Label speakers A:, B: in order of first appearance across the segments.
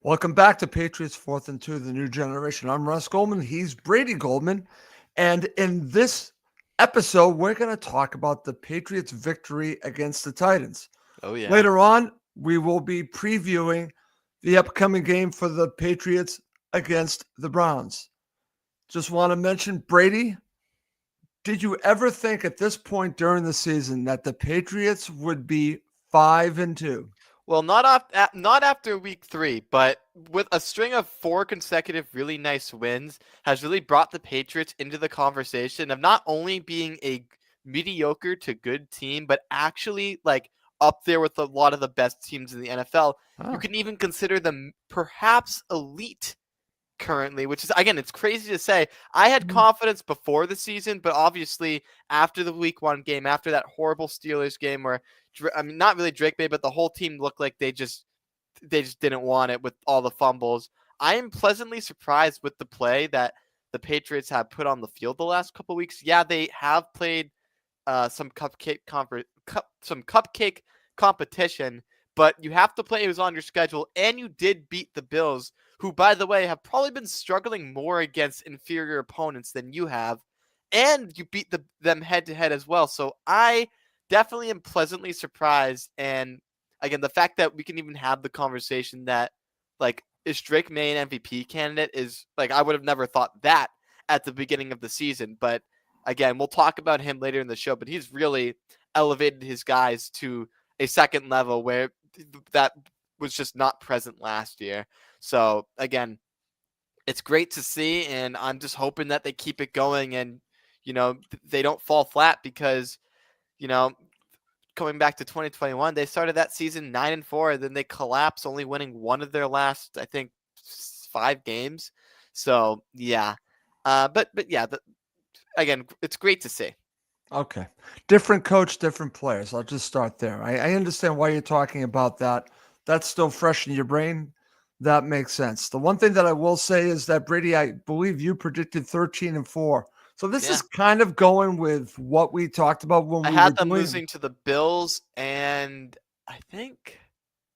A: Welcome back to Patriots 4th and 2, the new generation. I'm Russ Goldman. He's Brady Goldman. And in this episode, we're going to talk about the Patriots' victory against the Titans.
B: Oh yeah.
A: Later on, we will be previewing the upcoming game for the Patriots against the Browns. Just want to mention, Brady, did you ever think at this point during the season that the Patriots would be 5 and 2?
B: Well, not after week 3, but with a string of 4 consecutive really nice wins has really brought the Patriots into the conversation of not only being a mediocre to good team, but actually like up there with a lot of the best teams in the NFL. You
A: Oh.
B: can even consider them perhaps elite currently, which is, again, it's crazy to say. I had confidence before the season, but obviously after the week 1 game, after that horrible Steelers game where not really Drake made, but the whole team looked like they just didn't want it with all the fumbles. I am pleasantly surprised with the play that the Patriots have put on the field the last couple weeks. Yeah, they have played some cupcake competition, but you have to play who's on your schedule, and you did beat the Bills, who, by the way, have probably been struggling more against inferior opponents than you have, and you beat them head to head as well. So I definitely am pleasantly surprised, and again, the fact that we can even have the conversation that, like, is Drake May an MVP candidate is, like, I would have never thought that at the beginning of the season, but again, we'll talk about him later in the show, but he's really elevated his guys to a second level where that was just not present last year. So again, it's great to see, and I'm just hoping that they keep it going and, they don't fall flat because, you know, going back to 2021, they started that season 9-4, then they collapsed, only winning one of their last, I think, 5 games. So yeah, but yeah, again, it's great to see.
A: Okay. Different coach, different players. I'll just start there. I understand why you're talking about that. That's still fresh in your brain. That makes sense. The one thing that I will say is that, Brady, I believe you predicted 13 and 4. So this
B: Yeah,
A: is kind of going with what we talked about when
B: I
A: we were
B: had them
A: doing.
B: losing to the Bills, and I think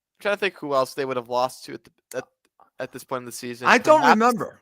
B: I'm trying to think who else they would have lost to at this point in the season.
A: I don't
B: Perhaps
A: remember.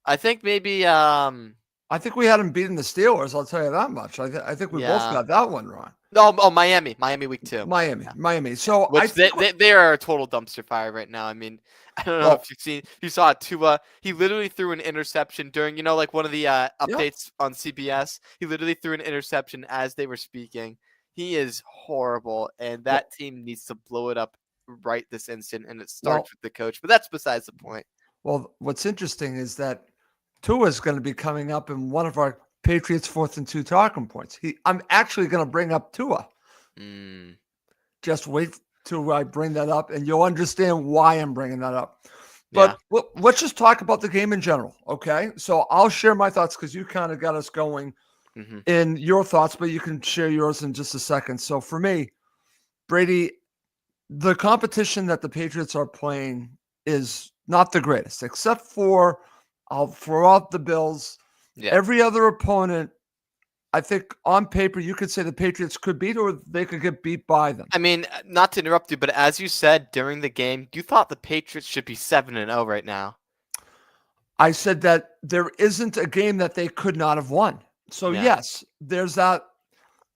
B: I think maybe
A: I think we had them beating the Steelers. I'll tell you that much. I think we both
B: yeah.
A: got that one wrong.
B: No, Miami week 2.
A: Miami,
B: Yeah.
A: Miami. So I
B: Which
A: think,
B: they are a total dumpster fire right now. I mean, I don't know
A: well,
B: if you saw Tua. He literally threw an interception during, like one of the
A: yeah.
B: updates on CBS. He literally threw an interception as they were speaking. He is horrible, and
A: Well,
B: that team needs to blow it up right this instant. And it
A: well,
B: starts with the coach, but that's besides the point.
A: well. What's interesting is that Tua is going to be coming up in one of our Patriots 4th and 2 talking points. I'm actually going to bring up Tua.
B: Mm,
A: Just wait till I bring that up, and you'll understand why I'm bringing that up.
B: yeah.
A: But let's just talk about the game in general, okay? So I'll share my thoughts because you kind of got us going
B: Hmm.
A: in your thoughts, but you can share yours in just a second. So for me, Brady, the competition that the Patriots are playing is not the greatest, except for I'll throw out the Bills.
B: Yeah.
A: Every other opponent, I think on paper, you could say the Patriots could beat or they could get beat by them.
B: I mean, not to interrupt you, but as you said during the game, you thought the Patriots should be 7-0 right now.
A: I said that there isn't a game that they could not have won. So,
B: Yeah.
A: yes, there's that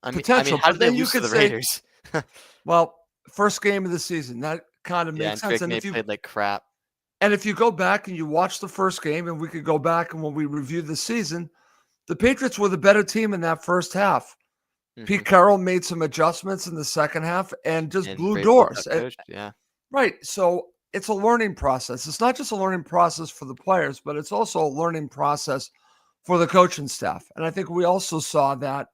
B: I mean,
A: potential.
B: how
A: But
B: did they
A: then you
B: lose to
A: could
B: the
A: say,
B: Raiders?
A: well, first game of the season, that kind of
B: Yeah,
A: makes
B: and
A: sense.
B: Drake May played like crap.
A: And if you go back and you watch the first game, and we could go back and when we review the season, the Patriots were the better team in that first half.
B: Hmm.
A: Pete Carroll made some adjustments in the second half and just
B: And
A: blew
B: Vrabel's
A: doors.
B: coached. Yeah.
A: Right. So it's a learning process. It's not just a learning process for the players, but it's also a learning process for the coaching staff. And I think we also saw that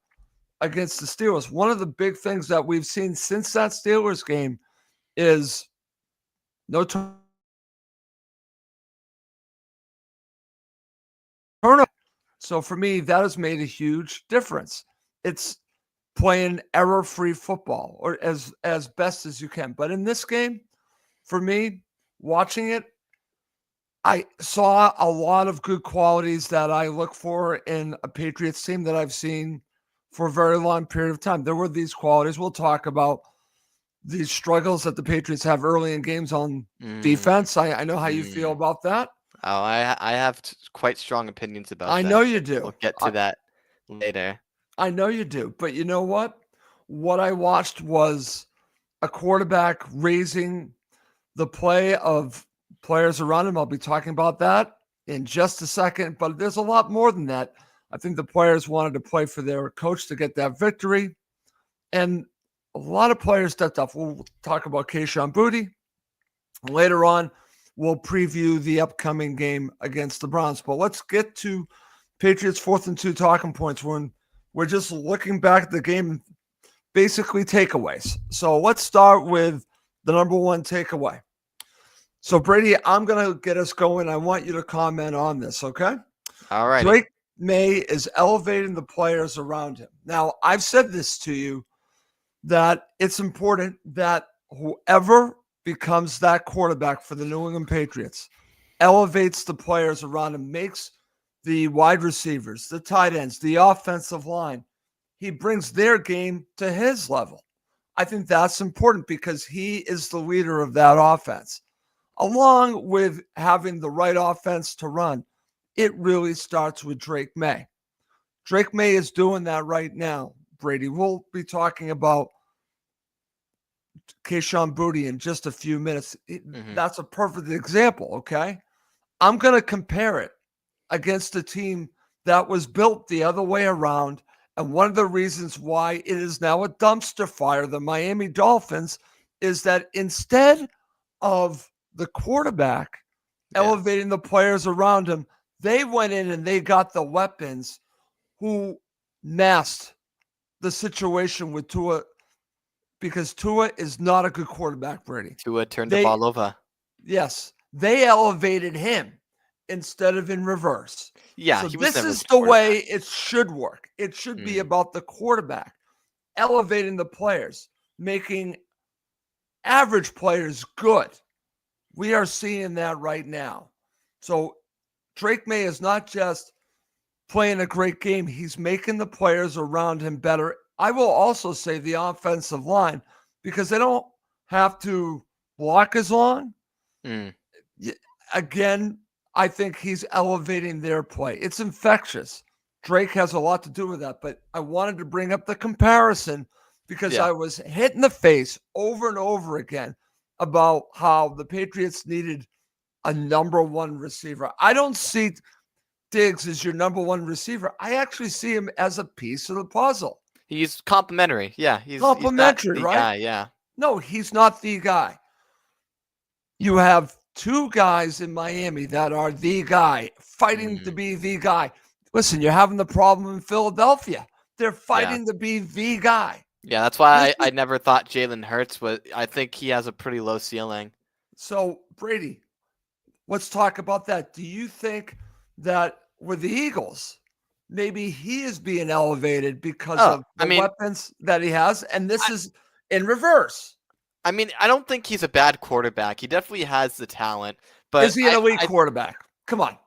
A: against the Steelers. One of the big things that we've seen since that Steelers game is no turnover. So for me, that has made a huge difference. It's playing error-free football or as best as you can. But in this game, for me, watching it, I saw a lot of good qualities that I look for in a Patriots team that I've seen for a very long period of time. There were these qualities we'll talk about. the struggles that the Patriots have early in games on
B: Mm,
A: defense. I know how you feel
B: mm.
A: about that.
B: Oh, I have quite strong opinions about
A: I know
B: that.
A: you
B: We'll
A: do.
B: get to that later.
A: I know you do. But you know what? What I watched was a quarterback raising the play of players around him. I'll be talking about that in just a second. But there's a lot more than that. I think the players wanted to play for their coach to get that victory. And a lot of players stepped up. We'll talk about Keishawn Booty. Later on, we'll preview the upcoming game against the Browns. But let's get to Patriots 4th and 2 talking points when we're just looking back at the game, basically takeaways. So let's start with the number one takeaway. So, Brady, I'm going to get us going. I want you to comment on this, okay?
B: All righty.
A: Drake May is elevating the players around him. Now, I've said this to you that it's important that whoever becomes that quarterback for the New England Patriots elevates the players around him, makes the wide receivers, the tight ends, the offensive line. He brings their game to his level. I think that's important because he is the leader of that offense. Along with having the right offense to run, it really starts with Drake May. Drake May is doing that right now, Brady. We'll be talking about Keishawn Booty in just a few minutes. That's a perfect example, okay? I'm going to compare it against a team that was built the other way around. And one of the reasons why it is now a dumpster fire, the Miami Dolphins, is that instead of the quarterback elevating the players around him, they went in and they got the weapons who masked the situation with Tua, because Tua is not a good quarterback, Brady.
B: Tua turned the ball over.
A: Yes, they elevated him instead of in reverse.
B: Yeah,
A: So
B: he was
A: this
B: never
A: is
B: the
A: the
B: quarterback.
A: way it should work. It should be about the quarterback elevating the players, making average players good. We are seeing that right now. So Drake May is not just playing a great game, he's making the players around him better. I will also say the offensive line, because they don't have to block as long. Again, I think he's elevating their play. It's infectious. Drake has a lot to do with that, but I wanted to bring up the comparison because I was hit in the face over and over again about how the Patriots needed a number one receiver. I don't see Diggs as your number one receiver. I actually see him as a piece of the puzzle.
B: He's complimentary. Yeah, he's not
A: Complimentary,
B: the
A: right?
B: guy. Yeah.
A: No, he's not the guy. You have two guys in Miami that are the guy, fighting to be the guy. Listen, you're having the problem in Philadelphia. They're fighting to be the guy.
B: Yeah, that's why I never thought Jalen Hurts was. I think he has a pretty low ceiling.
A: So, Brady, let's talk about that. Do you think that with the Eagles, maybe he is being elevated because of the weapons that he has? And this is in reverse.
B: I mean, I don't think he's a bad quarterback. He definitely has the talent. But
A: is he an elite quarterback? Come on.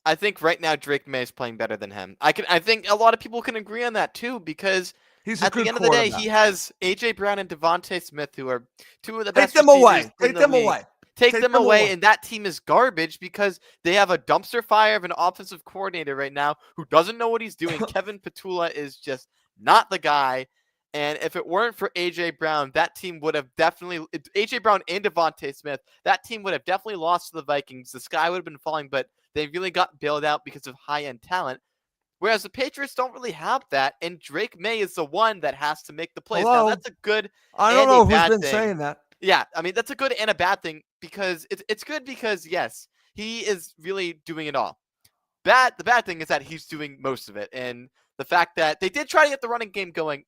B: I think right now Drake May is playing better than him. I think a lot of people can agree on that too, because
A: he's
B: at the end of the day, he has AJ Brown and Devontae Smith, who are two of the best
A: receivers in the league.
B: Take them away, and that team is garbage because they have a dumpster fire of an offensive coordinator right now who doesn't know what he's doing. Kevin Petula is just not the guy. And if it weren't for A.J. Brown, that team would have definitely – A.J. Brown and Devontae Smith, that team would have definitely lost to the Vikings. The sky would have been falling, but they really got bailed out because of high-end talent. Whereas the Patriots don't really have that, and Drake May is the one that has to make the plays.
A: Hello?
B: Now, that's a good
A: I don't know who's been saying that.
B: Yeah, I mean, that's a good and a bad thing, because it's good because, yes, he is really doing it all. The bad thing is that he's doing most of it, and the fact that they did try to get the running game going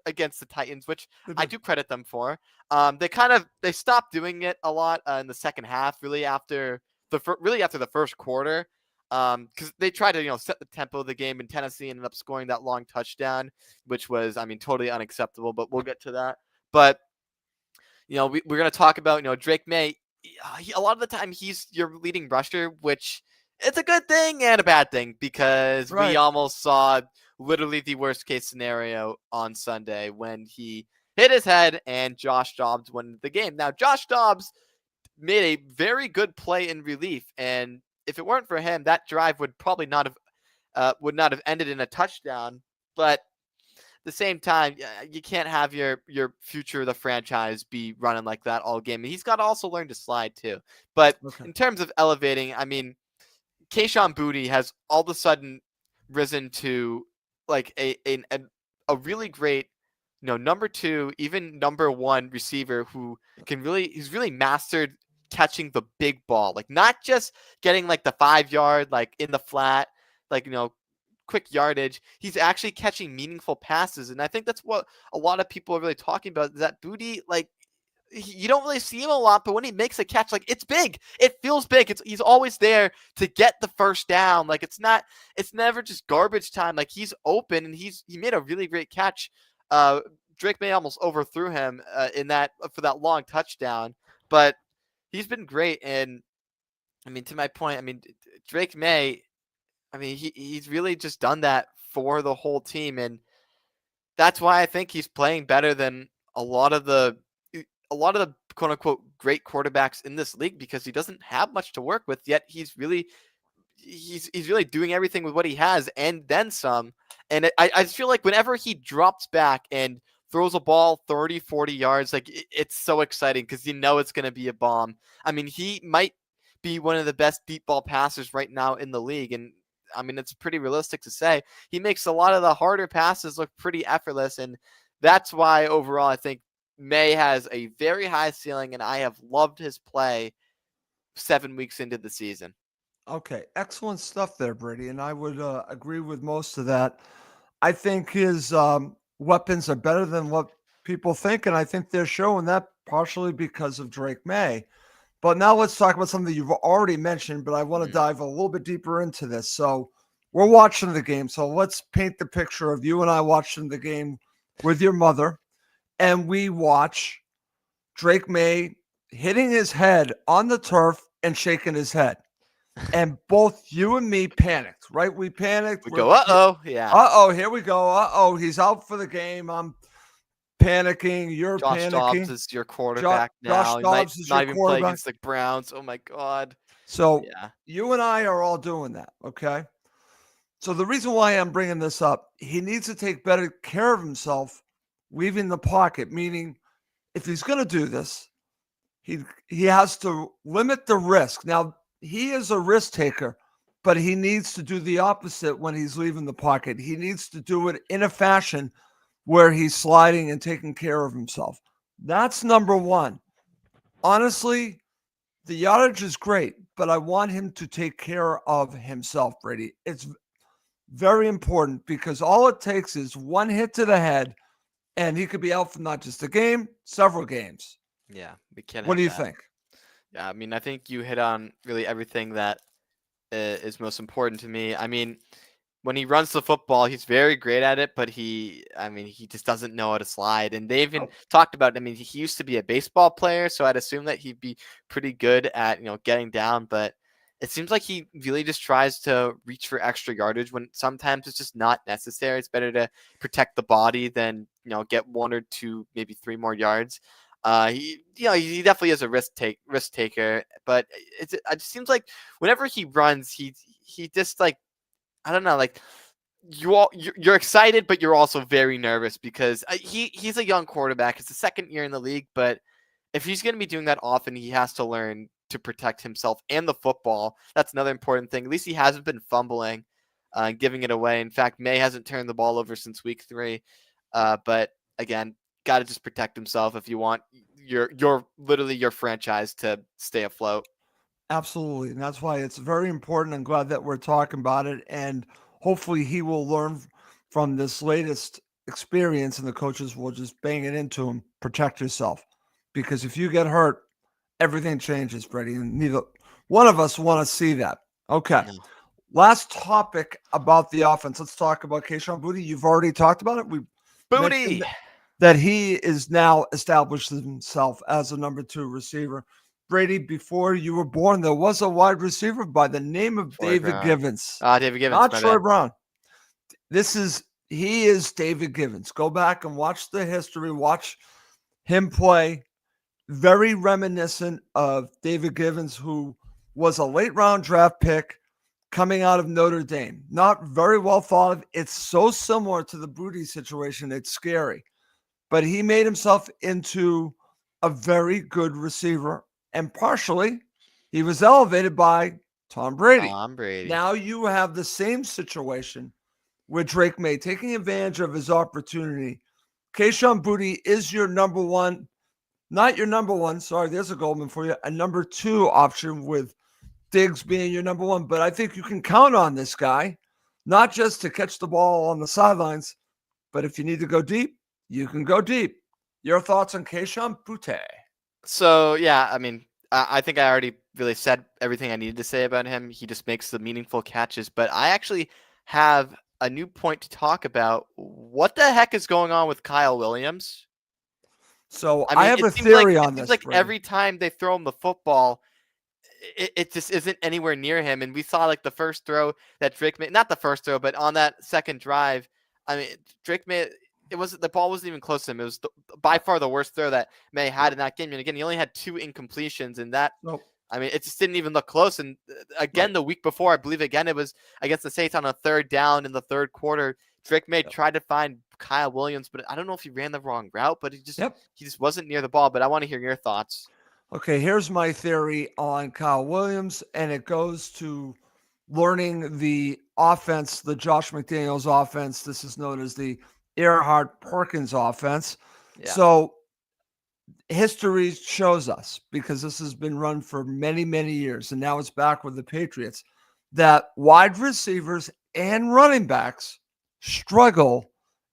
B: against the Titans, which I do credit them for. They stopped doing it a lot in the second half, really after the first quarter, because they tried to set the tempo of the game, and Tennessee ended up scoring that long touchdown, which was, I mean, totally unacceptable. But we'll get to that. But we're going to talk about Drake May. A lot of the time he's your leading rusher, which it's a good thing and a bad thing, because we almost saw literally the worst case scenario on Sunday when he hit his head, and Josh Dobbs won the game. Now, Josh Dobbs made a very good play in relief, and if it weren't for him, that drive would probably not have ended in a touchdown. But the same time, you can't have your future of the franchise be running like that all game. And he's got to also learn to slide too. But
A: Okay.
B: in terms of elevating, I mean, Kayshon Boutte has all of a sudden risen to like a really great, number two, even number one receiver who he's really mastered catching the big ball, like not just getting like the 5 yard, like in the flat, like, quick yardage. He's actually catching meaningful passes. And I think that's what a lot of people are really talking about, is that Boutte, like, you don't really see him a lot, but when he makes a catch, like, it's big. It feels big. He's always there to get the first down. Like, it's never just garbage time. Like, he's open, and he made a really great catch. Drake May almost overthrew him in that for that long touchdown, but he's been great. And I mean, to my point, I mean, Drake May, I mean, he's really just done that for the whole team, and that's why I think he's playing better than a lot of the quote unquote great quarterbacks in this league, because he doesn't have much to work with, yet he's really doing everything with what he has and then some. And I just feel like whenever he drops back and throws a ball 30, 40 yards, like it's so exciting because it's going to be a bomb. I mean, he might be one of the best deep ball passers right now in the league. And I mean, it's pretty realistic to say he makes a lot of the harder passes look pretty effortless. And that's why overall, I think May has a very high ceiling, and I have loved his play 7 weeks into the season.
A: Okay, excellent stuff there, Brady, and I would agree with most of that. I think his weapons are better than what people think, and I think they're showing that partially because of Drake May. But now let's talk about something you've already mentioned, but I want to
B: Mm.
A: dive a little bit deeper into this. So we're watching the game. So let's paint the picture of you and I watching the game with your mother, and we watch Drake May hitting his head on the turf and shaking his head. And both you and me panicked, right? We panicked.
B: We go, uh-oh, yeah.
A: Here we go. He's out for the game. I'm panicking. You're
B: Josh Dobbs
A: panicking.
B: is your quarterback
A: Josh
B: now. He might
A: Dobbs is your
B: not even play
A: quarterback.
B: against the Browns. Oh my God.
A: So
B: Yeah.
A: you and I are all doing that, okay? So the reason why I'm bringing this up, he needs to take better care of himself leaving the pocket, meaning if he's going to do this, he has to limit the risk. Now, he is a risk taker, but he needs to do the opposite when he's leaving the pocket. He needs to do it in a fashion where he's sliding and taking care of himself. That's number one. Honestly, the yardage is great, but I want him to take care of himself, Brady. It's very important because all it takes is one hit to the head, and he could be out for not just a game, several games.
B: Yeah, we can't
A: What
B: have
A: do you
B: that.
A: think?
B: Yeah, I mean, I think you hit on really everything that is most important to me. I mean, when he runs the football, he's very great at it, but he just doesn't know how to slide. And they even
A: Oh,
B: talked about, I mean, he used to be a baseball player, so I'd assume that he'd be pretty good at, getting down, but it seems like he really just tries to reach for extra yardage when sometimes it's just not necessary. It's better to protect the body than, get 1 or 2, maybe 3 more yards. He definitely is a risk taker, but it just seems like whenever he runs, he just like, I don't know, like you're excited, but you're also very nervous because he's a young quarterback. It's the second year in the league, but if he's going to be doing that often, he has to learn to protect himself and the football. That's another important thing. At least he hasn't been fumbling, giving it away. In fact, May hasn't turned the ball over since week 3. But again, got to just protect himself if you want your literally your franchise to stay afloat.
A: absolutely. And that's why it's very important. I'm glad that we're talking about it. And hopefully he will learn from this latest experience and the coaches will just bang it into him. Protect yourself. Because if you get hurt, everything changes, Brady. And neither one of us want to see that. Okay.
B: No.
A: Last topic about the offense. Let's talk about Kayshon Boutte. You've already talked about it. We
B: Booty.
A: mentioned that he is now established himself as a number 2 receiver. Brady, before you were born, there was a wide receiver by the name of
B: Troy
A: David
B: Brown.
A: Givens,
B: David Givens,
A: not
B: my
A: Troy
B: bad.
A: Brown. he is David Givens. Go back and watch the history, watch him play. Very reminiscent of David Givens, who was a late round draft pick coming out of Notre Dame. Not very well thought of. It's so similar to the Broody situation. It's scary. But he made himself into a very good receiver. And partially, he was elevated by Tom Brady.
B: Tom Brady.
A: Now you have the same situation with Drake May taking advantage of his opportunity. Kayshon Boutte is your number one, not your number one. Sorry, there's a Goldman for you. A number two option with Diggs being your number one. But I think you can count on this guy, not just to catch the ball on the sidelines, but if you need to go deep, you can go deep. Your thoughts on Kayshon Boutte?
B: So, yeah, I mean, I think I already really said everything I needed to say about him. He just makes the meaningful catches. But I actually have a new point to talk about. What the heck is going on with Kyle Williams?
A: So
B: I
A: I
B: mean,
A: have
B: it
A: a
B: seems like
A: theory
B: it
A: on
B: seems
A: this,
B: like
A: Brady.
B: every time they throw him the football, it just isn't anywhere near him. And we saw like the first throw that Drake made, not the first throw, but on that second drive. I mean, Drake made the ball wasn't even close to him. It was by far the worst throw that May had in that game. And again, he only had 2 incompletions, and that
A: Nope.
B: I mean, it just didn't even look close. And again,
A: Right.
B: the week before, I believe again it was against the Saints on a 3rd down in the 3rd quarter. Drake May
A: Yep.
B: tried to find Kyle Williams, but I don't know if he ran the wrong route, but he
A: Yep.
B: just wasn't near the ball. But I want to hear your thoughts.
A: Okay, here's my theory on Kyle Williams, and it goes to learning the offense, the Josh McDaniels offense. This is known as the Earhart Perkins offense.
B: Yeah.
A: So history shows us, because this has been run for many, many years, and now it's back with the Patriots, that wide receivers and running backs struggle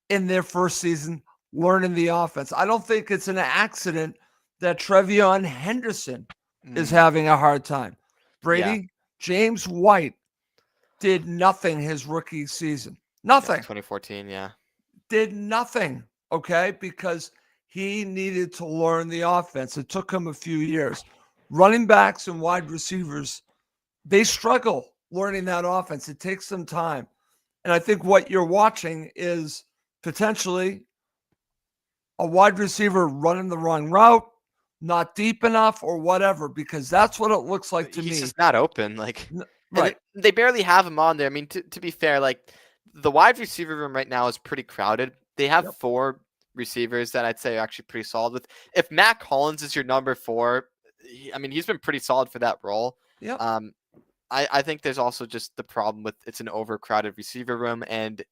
A: in their first season learning the offense. I don't think it's an accident that Trevion Henderson is having a hard time.
B: Yeah.
A: Brady, James White did nothing his rookie season.
B: Yeah,
A: Nothing.
B: 2014, yeah.
A: Did nothing, okay? Because he needed to learn the offense. It took him a few years. Running backs and wide receivers, they struggle learning that offense. It takes some time. And I think what you're watching is potentially a wide receiver running the wrong route, not deep enough, or whatever, because that's what it looks like to
B: He's
A: me.
B: just not open. Like,
A: Right.
B: And they barely have him on there. I mean, to be fair, like the wide receiver room right now is pretty crowded. They have
A: Yep.
B: 4 receivers that I'd say are actually pretty solid. With if Matt Collins is your number 4, I mean, he's been pretty solid for that role.
A: Yep.
B: I think there's also just the problem with it's an overcrowded receiver room, and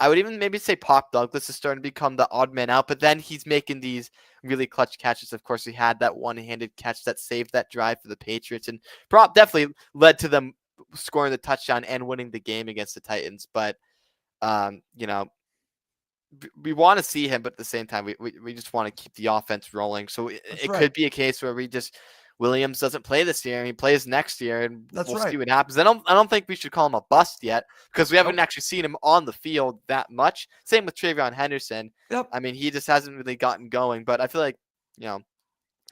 B: I would even maybe say Pop Douglas is starting to become the odd man out, but then he's making these really clutch catches. Of course, he had that one-handed catch that saved that drive for the Patriots, and Prop definitely led to them scoring the touchdown and winning the game against the Titans. But you know, we want to see him, but at the same time, we just want to keep the offense rolling. So it
A: right.
B: could be a case where Williams doesn't play this year and he plays next year, and
A: That's
B: we'll
A: right.
B: see what happens. I don't think we should call him a bust yet, because we haven't
A: Nope.
B: actually seen him on the field that much. Same with Travion Henderson.
A: Yep.
B: I mean, he just hasn't really gotten going, but I feel like,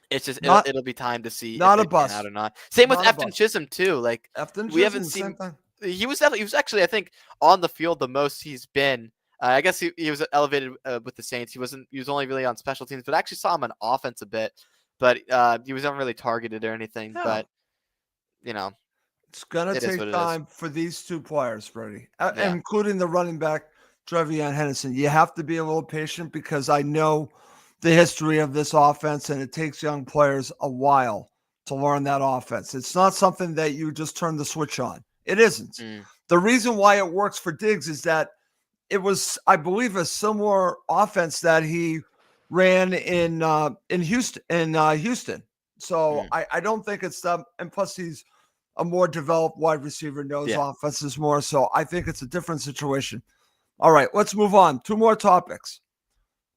B: it's just
A: Not
B: it'll be time to see if
A: not
B: they
A: a
B: pan out
A: bust.
B: or not. Same with
A: Not a
B: Efton
A: bust.
B: Chisholm too. Like,
A: Efton
B: we haven't
A: Chisholm, same
B: seen.
A: thing.
B: He was actually, I think, on the field the most he's been. I guess he was elevated with the Saints. He was only really on special teams, but I actually saw him on offense a bit. But he was never really targeted or anything.
A: Yeah.
B: But you know,
A: It's going to
B: it is
A: take
B: what it is.
A: time for these 2 players, Brady,
B: Yeah.
A: including the running back, Trevion Henderson. You have to be a little patient, because I know the history of this offense, and it takes young players a while to learn that offense. It's not something that you just turn the switch on. It isn't. The reason why it works for Diggs is that it was, I believe, a similar offense that he ran in Houston. So I don't think it's that. And plus, he's a more developed wide receiver, knows offenses more. So I think it's a different situation. All right, let's move on. 2 more topics.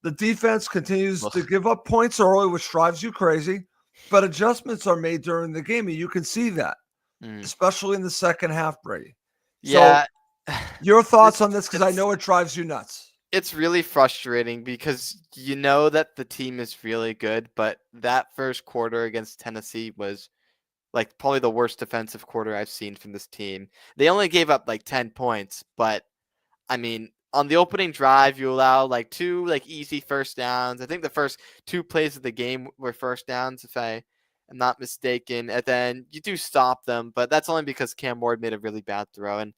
A: The defense continues to give up points early, which drives you crazy, but adjustments are made during the game, and you can see that, especially in the second half, Brady.
B: Yeah.
A: So your thoughts on this, because I know it drives you nuts.
B: It's really frustrating, because you know that the team is really good, but that first quarter against Tennessee was like probably the worst defensive quarter I've seen from this team. They only gave up like 10 points, but I mean, on the opening drive, you allow like 2 like easy first downs. I think the first 2 plays of the game were first downs, if I am not mistaken. And then you do stop them, but that's only because Cam Ward made a really bad throw. And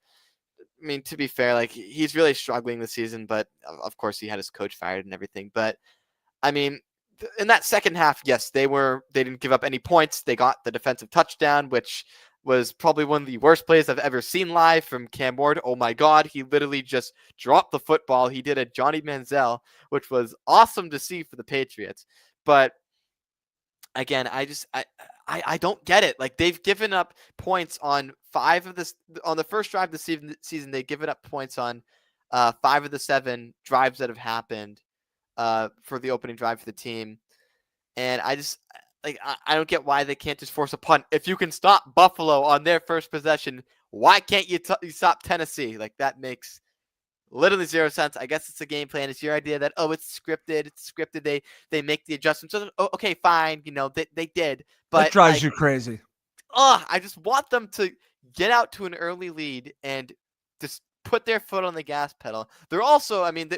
B: I mean, to be fair, like he's really struggling this season, but of course he had his coach fired and everything. But I mean, in that second half, yes, they didn't give up any points. They got the defensive touchdown, which was probably one of the worst plays I've ever seen live from Cam Ward. Oh my God, he literally just dropped the football. He did a Johnny Manziel, which was awesome to see for the Patriots. But again, I don't get it. Like they've given up points on on the first drive this season. They've given up points on 5 of the 7 drives that have happened for the opening drive for the team. And I just I don't get why they can't just force a punt. If you can stop Buffalo on their first possession, why can't you stop Tennessee? Like that makes literally zero sense. I guess it's a game plan. It's your idea that it's scripted. It's scripted. They make the adjustments. So, okay, fine. They did,
A: That
B: but
A: drives you crazy.
B: I just want them to get out to an early lead and just put their foot on the gas pedal. They're also, I mean,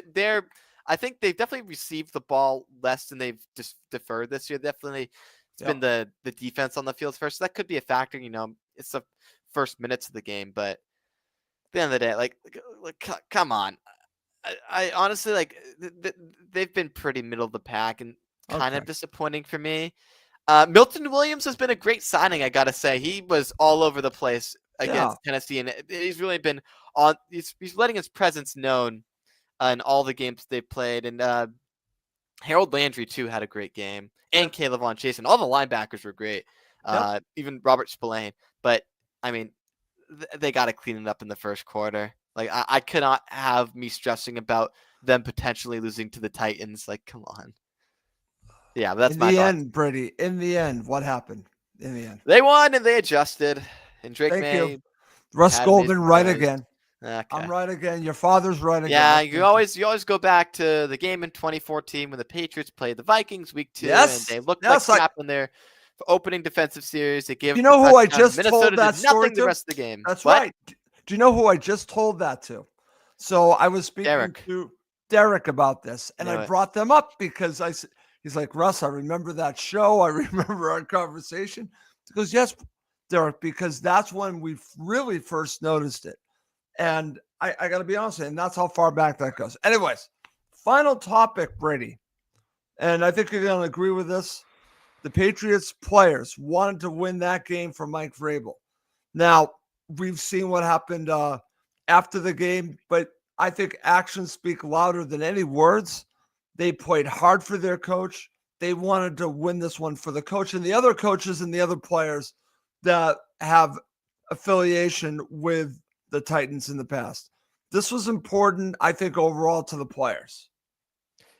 B: I think they've definitely received the ball less than they've just deferred this year. Definitely, it's been the defense on the field first. So that could be a factor. It's the first minutes of the game, but at the end of the day, like come on. I honestly they've been pretty middle of the pack and kind of disappointing for me. Milton Williams has been a great signing, I gotta say. He was all over the place against Tennessee, and he's really been on. He's letting his presence known in all the games they played. And Harold Landry too had a great game, and Caleb Von Chase, and all the linebackers were great. Even Robert Spillane. But I mean, they got to clean it up in the first quarter. Like I cannot have me stressing about them potentially losing to the Titans. Like, come on. Yeah, but that's
A: in
B: my
A: the
B: thoughts.
A: end, Brady. In the end, what happened? In the end,
B: They won and they adjusted. And Drake
A: thank
B: May
A: you, Russ
B: had
A: Golden.
B: amazing
A: Right
B: throws.
A: again.
B: Okay.
A: I'm right again. Your father's right again.
B: Yeah, you always go back to the game in 2014 when the Patriots played the Vikings week 2, and they looked like crap in their opening defensive series. They gave
A: you
B: the
A: know who I
B: touchdown.
A: just
B: Minnesota
A: told that
B: did
A: story
B: nothing the
A: to?
B: rest of the game.
A: That's
B: What?
A: right. Do you know who I just told that to? So I was speaking
B: Derek.
A: to Derek about this, and I
B: Knew it.
A: brought them up because he's like, Russ, I remember that show. I remember our conversation. He goes, yes, Derek, because that's when we really first noticed it. And I got to be honest with you, and that's how far back that goes. Anyways, final topic, Brady. And I think you're going to agree with this. The Patriots players wanted to win that game for Mike Vrabel. Now, we've seen what happened after the game, but I think actions speak louder than any words. They played hard for their coach. They wanted to win this one for the coach and the other coaches and the other players that have affiliation with the Titans in the past. This was important, I think, overall to the players.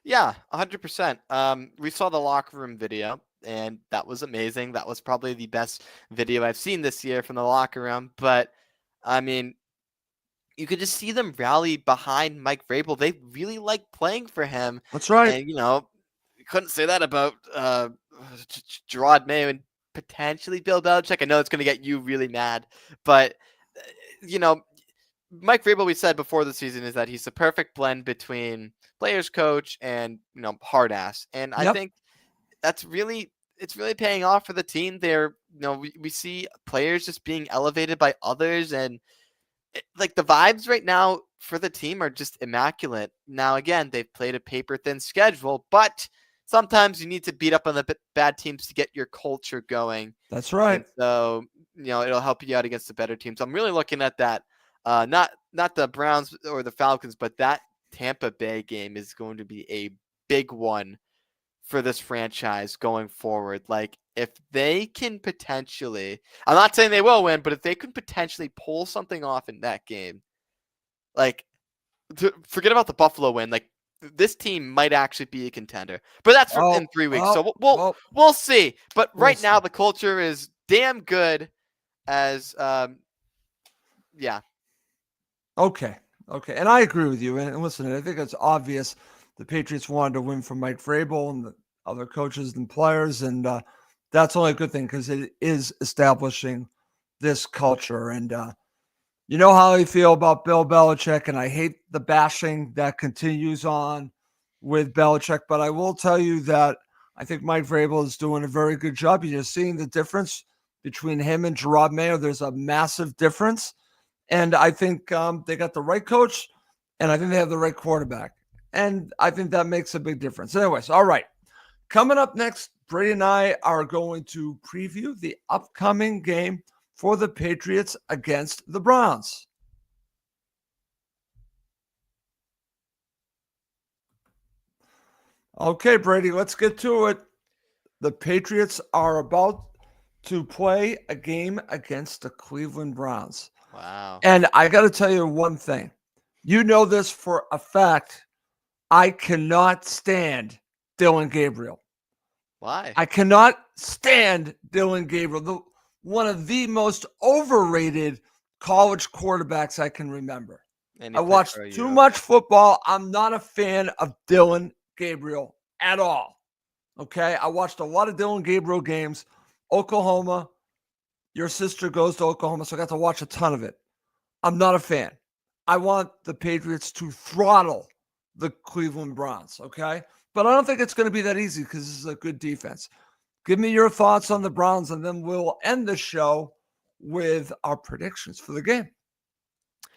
B: Yeah, 100%. We saw the locker room video, and that was amazing. That was probably the best video I've seen this year from the locker room. But, I mean, you could just see them rally behind Mike Vrabel. They really like playing for him.
A: That's right.
B: And, you couldn't say that about Gerard Mayo and potentially Bill Belichick. I know it's going to get you really mad. But, Mike Vrabel, we said before the season, is that he's the perfect blend between players coach and hard ass. And I think it's really paying off for the team. We see players just being elevated by others, and like the vibes right now for the team are just immaculate. Now, again, they've played a paper thin schedule, but sometimes you need to beat up on the bad teams to get your culture going.
A: That's right.
B: And so, it'll help you out against the better teams. So I'm really looking at that. Not the Browns or the Falcons, but that Tampa Bay game is going to be a big one for this franchise going forward. Like, if they can potentially, I'm not saying they will win, but if they can potentially pull something off in that game, like, forget about the Buffalo win. Like, this team might actually be a contender, but that's in 3 weeks. So we'll see. But right now, the culture is damn good. Yeah.
A: Okay. And I agree with you. And listen, I think it's obvious the Patriots wanted to win from Mike Vrabel and the other coaches and players. And that's only a good thing because it is establishing this culture. And You know how I feel about Bill Belichick, and I hate the bashing that continues on with Belichick. But I will tell you that I think Mike Vrabel is doing a very good job. You're seeing the difference between him and Gerard Mayo. There's a massive difference. And I think they got the right coach, and I think they have the right quarterback. And I think that makes a big difference. Anyways, all right. Coming up next, Brady and I are going to preview the upcoming game for the Patriots against the Browns. Okay, Brady, let's get to it. The Patriots are about to play a game against the Cleveland Browns.
B: Wow.
A: And I got to tell you one thing. You know this for a fact. I cannot stand Dylan Gabriel.
B: Why?
A: I cannot stand Dylan Gabriel, one of the most overrated college quarterbacks I can remember.
B: And
A: I
B: he played
A: watched
B: for
A: too
B: you.
A: much football. I'm not a fan of Dylan Gabriel at all. Okay. I watched a lot of Dylan Gabriel games. Oklahoma. Your sister goes to Oklahoma, so I got to watch a ton of it. I'm not a fan. I want the Patriots to throttle the Cleveland Browns. Okay. But I don't think it's going to be that easy because this is a good defense. Give me your thoughts on the Browns, and then we'll end the show with our predictions for the game.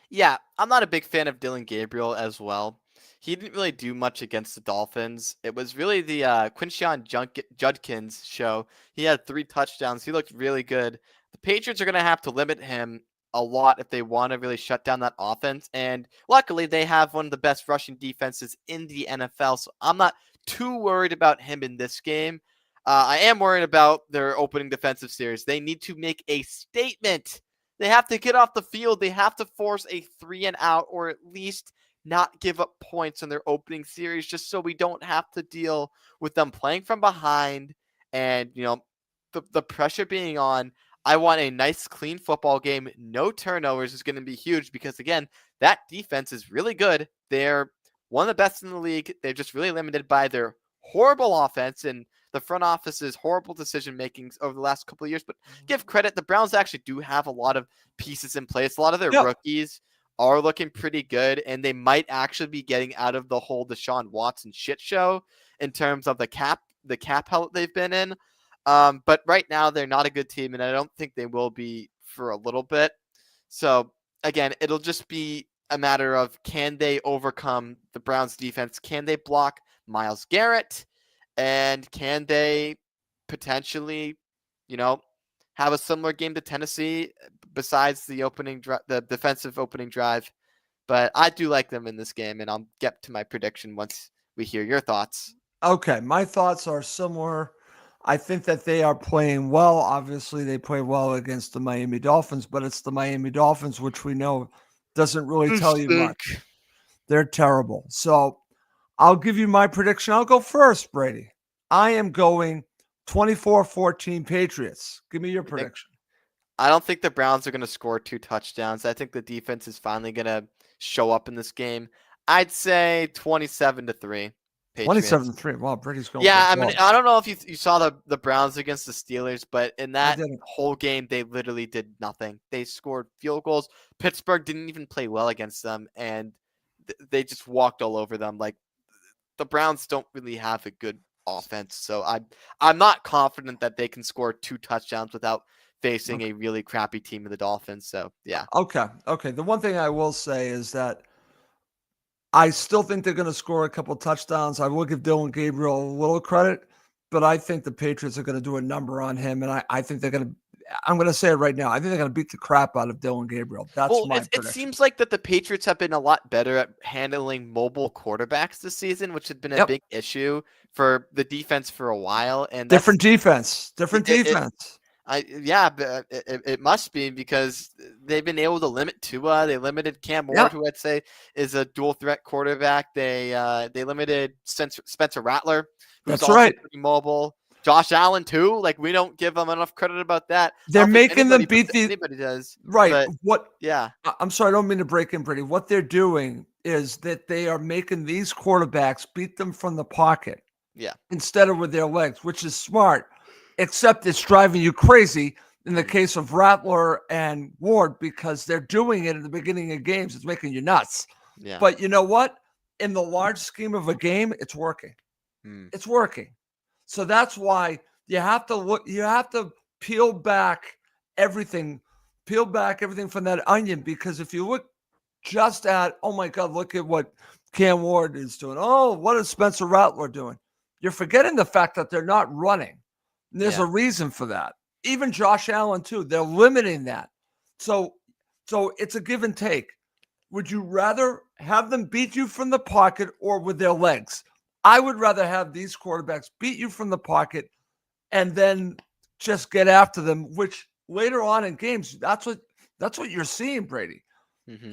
B: Yeah, I'm not a big fan of Dylan Gabriel as well. He didn't really do much against the Dolphins. It was really the Quinshon Judkins show. He had 3 touchdowns. He looked really good. The Patriots are going to have to limit him a lot if they want to really shut down that offense. And luckily, they have one of the best rushing defenses in the NFL. So I'm not too worried about him in this game. I am worried about their opening defensive series. They need to make a statement. They have to get off the field. They have to force a 3 and out, or at least not give up points in their opening series, just so we don't have to deal with them playing from behind and, the pressure being on. I want a nice, clean football game. No turnovers is going to be huge because, again, that defense is really good. They're one of the best in the league. They're just really limited by their horrible offense and the front office's horrible decision makings over the last couple of years. But give credit, the Browns actually do have a lot of pieces in place. A lot of their rookies are looking pretty good, and they might actually be getting out of the whole Deshaun Watson shit show in terms of the cap hell they've been in. But right now they're not a good team, and I don't think they will be for a little bit. So again, it'll just be a matter of, can they overcome the Browns defense? Can they block Myles Garrett? And can they potentially, have a similar game to Tennessee besides the the defensive opening drive? But I do like them in this game, and I'll get to my prediction once we hear your thoughts.
A: Okay, my thoughts are similar. I think that they are playing well. Obviously, they play well against the Miami Dolphins, but it's the Miami Dolphins, which we know doesn't really tell you much. They're terrible. So I'll give you my prediction. I'll go first, Brady. I am going 24-14 Patriots. Give me your prediction.
B: I don't think the Browns are going to score 2 touchdowns. I think the defense is finally going to show up in this game. I'd say 27-3.
A: 27-3. Wow, Brady's going.
B: Yeah, I mean, I don't know if you saw the Browns against the Steelers, but in that whole game, they literally did nothing. They scored field goals. Pittsburgh didn't even play well against them, and they just walked all over them. Like, the Browns don't really have a good offense, so I'm not confident that they can score 2 touchdowns without facing a really crappy team of the Dolphins. So yeah.
A: Okay. The one thing I will say is that I still think they're going to score a couple touchdowns. I will give Dylan Gabriel a little credit, but I think the Patriots are going to do a number on him, and I think they're going to. I'm going to say it right now. I think they're going to beat the crap out of Dylan Gabriel. That's my prediction.
B: It seems like that the Patriots have been a lot better at handling mobile quarterbacks this season, which had been a big issue for the defense for a while. And
A: different defense.
B: It must be because they've been able to limit Tua. They limited Cam Ward, who I'd say is a dual threat quarterback. They limited Spencer Rattler, who's also pretty mobile. Josh Allen too. Like, we don't give them enough credit about that.
A: They're making them beat
B: anybody does.
A: Right.
B: But,
A: I'm sorry, I don't mean to break in, Brady. What they're doing is that they are making these quarterbacks beat them from the pocket.
B: Yeah.
A: Instead of with their legs, which is smart. Except it's driving you crazy in the case of Rattler and Ward, because they're doing it at the beginning of games. It's making you nuts.
B: Yeah.
A: But you know what? In the large scheme of a game, it's working. It's working. So that's why you have to look, you have to peel back everything from that onion, because if you look just at, oh my God, look at what Cam Ward is doing. Oh, what is Spencer Rattler doing? You're forgetting the fact that they're not running. And there's a reason for that. Even Josh Allen too. They're limiting that. So it's a give and take. Would you rather have them beat you from the pocket or with their legs? I would rather have these quarterbacks beat you from the pocket and then just get after them, which later on in games, that's what you're seeing, Brady,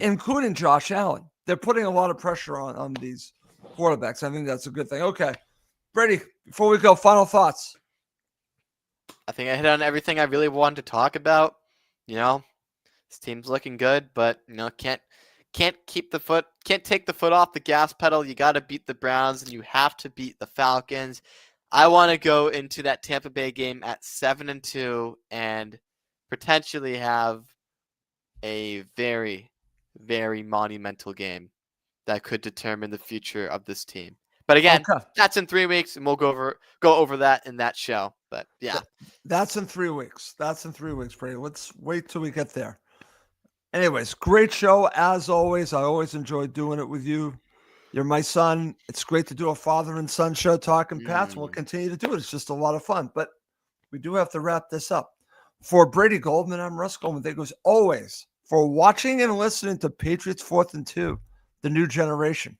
A: including Josh Allen. They're putting a lot of pressure on these quarterbacks. I think that's a good thing. Okay. Brady, before we go, final thoughts.
B: I think I hit on everything I really wanted to talk about. This team's looking good, but can't take the foot off the gas pedal. You got to beat the Browns, and you have to beat the Falcons. I want to go into that Tampa Bay game at 7-2 and potentially have a very, very monumental game that could determine the future of this team. But again, that's in 3 weeks, and we'll go over that in that show. But yeah,
A: that's in 3 weeks. Brady. Let's wait till we get there. Anyways, great show as always. I always enjoy doing it with you. You're my son. It's great to do a father and son show talking Pats, and we'll continue to do it. It's just a lot of fun. But we do have to wrap this up. For Brady Goldman, I'm Russ Goldman. Thank you as always for watching and listening to Patriots 4th and 2, the new generation.